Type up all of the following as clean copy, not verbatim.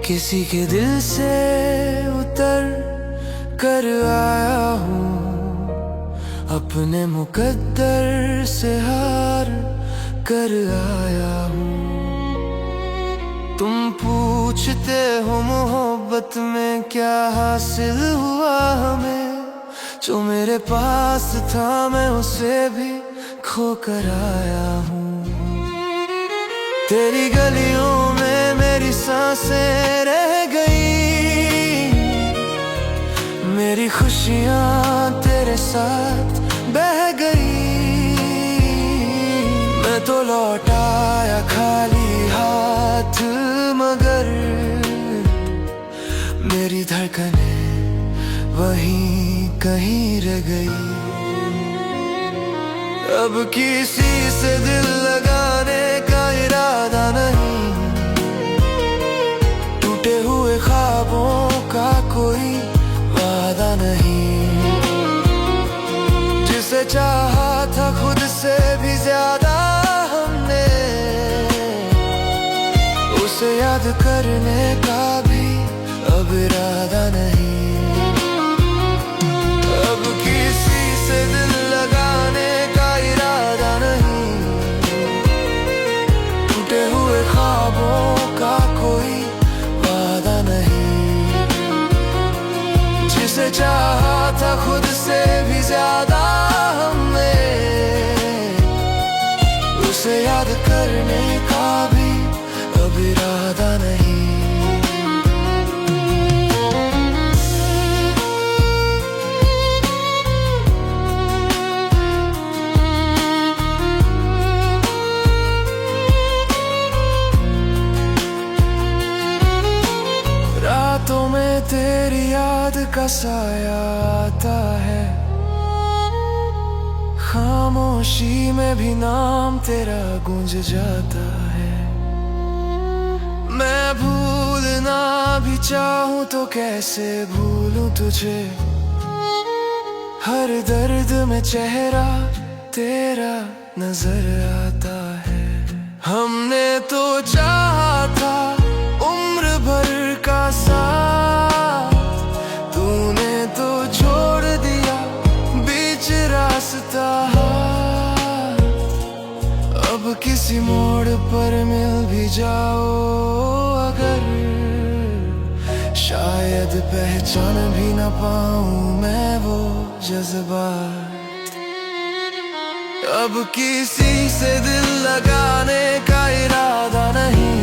किसी के दिल से उतर कर आया हूँ, अपने मुकद्दर से हार कर आया हूँ। तुम पूछते हो मोहब्बत में क्या हासिल हुआ हमें, जो मेरे पास था मैं उसे भी खो कर आया हूँ। तेरी गलियों में मेरी सांसें रह गई, मेरी खुशियाँ तेरे साथ बह गई। मैं तो लौट आया खाली हाथ, मगर मेरी धड़कनें वहीं कहीं रह गई। अब किसी से दिल लगाने का इरादा नहीं, टूटे हुए ख्वाबों का कोई वादा नहीं। जिसे चाहा था खुद से भी ज्यादा हमने, उसे याद करने का भी अब इरादा नहीं। अब किसी से दिल लगाने का इरादा नहीं, टूटे हुए ख्वाबों का कोई वादा नहीं। जिसे चाहा था खुद से भी ज्यादा हमने, उसे याद करने का भी अब इरादा नहीं। रातों में तेरी याद का साया आता है, खामोशी में भी नाम तेरा गूंज जाता है। मैं भूलना भी चाहूं तो कैसे भूलूं तुझे, हर दर्द में चेहरा तेरा नजर आता है। हमने तो चाहा था उम्र भर का साथ, तूने तो छोड़ दिया बीच रास्ता। अब किसी मोड़ पर मिल भी जाओ अगर, शायद पहचान भी ना पाऊं मैं वो जज्बात। अब किसी से दिल लगाने का इरादा नहीं,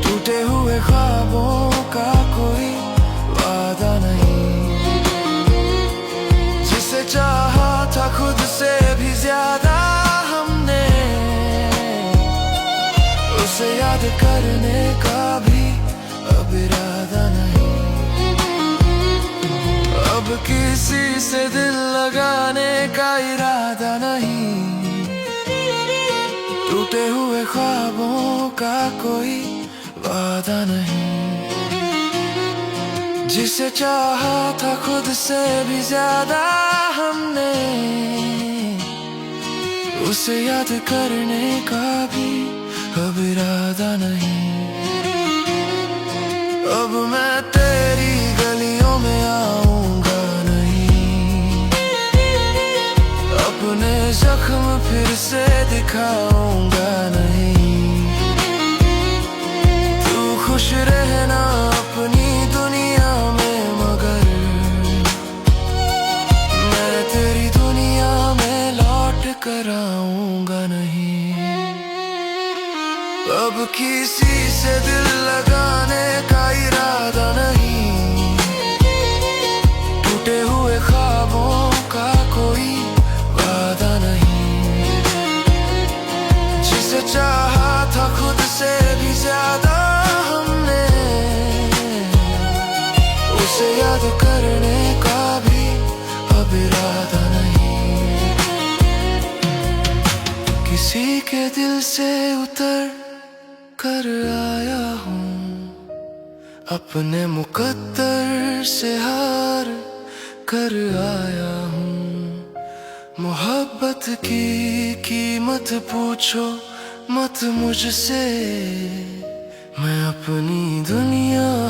टूटे हुए ख्वाबों का कोई वादा नहीं। जिसे चाहा था खुद से भी ज्यादा हमने, उसे याद करने का भी अब इरादा नहीं। अब किसी से दिल लगाने का इरादा नहीं, टूटे हुए ख्वाबों का कोई वादा नहीं। जिसे चाहा था खुद से भी ज्यादा हमने, उसे याद करने का भी अब इरादा नहीं। अब मैं तेरी गलियों में आऊंगा नहीं, अपने जख्म फिर से दिखाऊंगा नहीं। तू खुश रहना अपनी दुनिया में, मगर मैं तेरी दुनिया में लौट कर आऊंगा नहीं। अब किसी से दिल लगाने का इरादा नहीं, टूटे हुए ख्वाबों का कोई वादा नहीं। जिसे चाहा था खुद से भी ज्यादा हमने, उसे याद करने का भी अब इरादा नहीं। किसी के दिल से उतर कर आया हूँ, अपने मुकद्दर से हार कर आया हूँ। मोहब्बत की कीमत पूछो मत मुझसे, मैं अपनी दुनिया